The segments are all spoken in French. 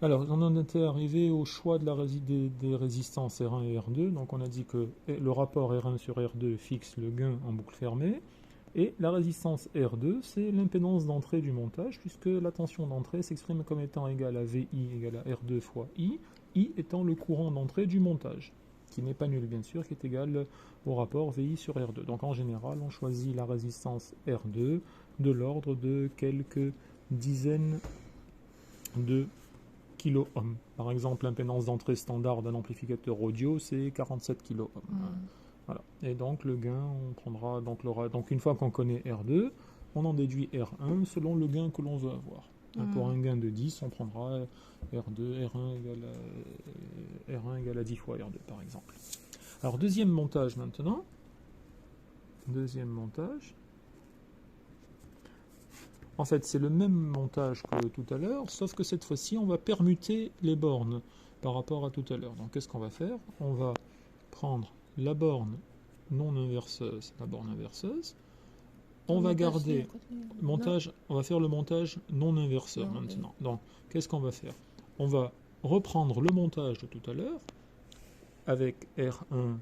Alors, on en était arrivé au choix de des résistances R1 et R2. Donc, on a dit que le rapport R1 sur R2 fixe le gain en boucle fermée. Et la résistance R2, c'est l'impédance d'entrée du montage, puisque la tension d'entrée s'exprime comme étant égale à VI égale à R2 fois I étant le courant d'entrée du montage, qui n'est pas nul bien sûr, qui est égal au rapport VI sur R2. Donc en général, on choisit la résistance R2 de l'ordre de quelques dizaines de kilo-ohms. Par exemple, l'impédance d'entrée standard d'un amplificateur audio, c'est 47 kilo-ohms. Voilà. Et donc le gain, on prendra donc une fois qu'on connaît R2, on en déduit R1 selon le gain que l'on veut avoir. Pour un gain de 10, on prendra R1 égale à 10 fois R2 par exemple. Alors deuxième montage maintenant. Deuxième montage. En fait, c'est le même montage que tout à l'heure, sauf que cette fois-ci, on va permuter les bornes par rapport à tout à l'heure. Donc qu'est-ce qu'on va faire? On va prendre la borne non inverseuse, la borne inverseuse. On va garder montage, on va faire le montage non inverseur maintenant. Donc, qu'est-ce qu'on va faire? On va reprendre le montage de tout à l'heure avec R1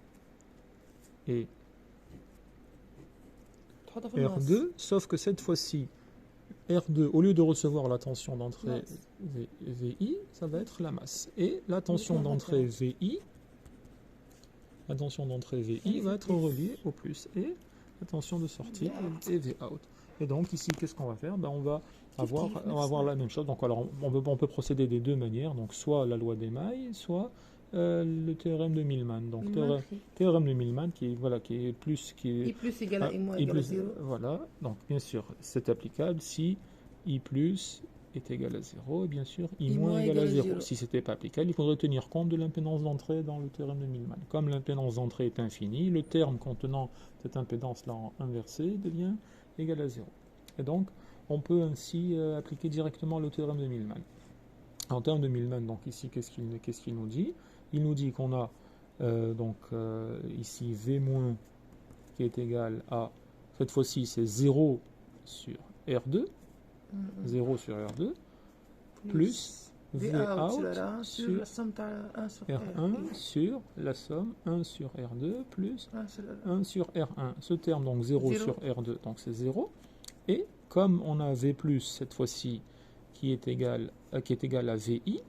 et R2, sauf que cette fois-ci, R2, au lieu de recevoir la tension d'entrée VI, ça va être la masse. Et la tension d'entrée VI, va être reliée au plus. Et la tension de sortie est V out. Et donc ici, qu'est-ce qu'on va faire? On va avoir la même chose. Donc alors, on peut procéder des deux manières. Donc soit la loi d'Emaille, soit le théorème de Millman. Donc théorème de Millman qui est plus I plus égale à I moins égale à 0. Voilà. Donc bien sûr, c'est applicable si I plus est égal à 0 et bien sûr I moins égale à 0. Si ce n'était pas applicable, il faudrait tenir compte de l'impédance d'entrée dans le théorème de Millman. Comme l'impédance d'entrée est infinie, le terme contenant cette impédance-là en inversée devient égal à 0. Et donc, on peut ainsi appliquer directement le théorème de Millman. En termes de Millman, donc ici, qu'est-ce qu'il nous dit? Il nous dit qu'on a ici V- qui est égal à, cette fois-ci, c'est 0 sur R2, 0 sur R2, plus V out sur R1 sur la somme 1 sur R2 plus 1 sur R1. Ce terme, donc 0 sur R2, donc c'est 0. Et comme on a V+, cette fois-ci, qui est égal à VI,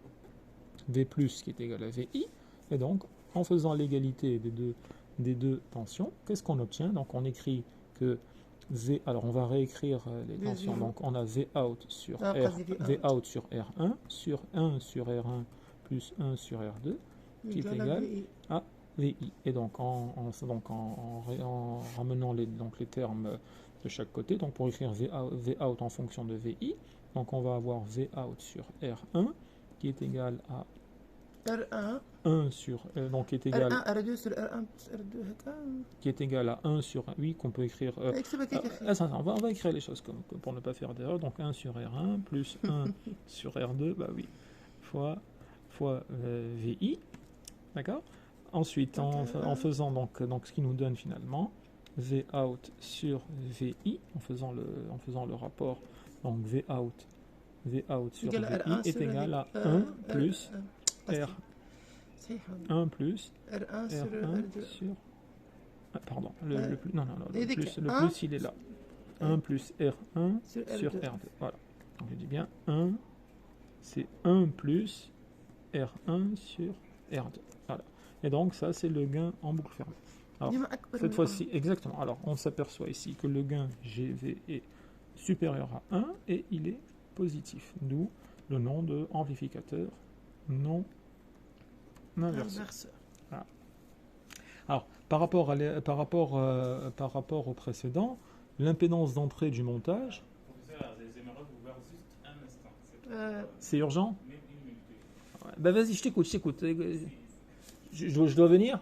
V+, qui est égal à VI, et donc, en faisant l'égalité des deux tensions, qu'est-ce qu'on obtient? Donc, on écrit que V, alors on va réécrire les tensions. Donc on a V out sur R1 sur 1 sur R1 plus 1 sur R2 qui est égal à VI. Et donc en ramenant les termes de chaque côté, donc pour écrire V out en fonction de VI, donc on va avoir V out sur R1 qui est égal à R1 1 sur donc qui est égal R1 R2 sur R1 plus R2 qui est égal à 1 sur 8 qu'on peut écrire on va écrire les choses pour ne pas faire d'erreur. Donc 1 sur R1 plus 1 sur R2 fois VI, d'accord. Ensuite en faisant donc ce qui nous donne finalement V out sur VI en faisant le rapport, donc V out sur VI est égal à 1 plus R 1 plus R1 sur R1 sur pardon, le plus il est là. 1 plus R1 sur R2. Voilà. Donc je dis bien 1, c'est 1 plus R1 sur R2. Voilà. Et donc ça c'est le gain en boucle fermée. Alors, cette fois-ci, exactement. Alors on s'aperçoit ici que le gain GV est supérieur à 1 et il est positif. D'où le nom de amplificateur non inverseur. Voilà. Alors, par rapport au précédent, l'impédance d'entrée du montage. C'est urgent? Ouais. Vas-y, je t'écoute. Je dois venir?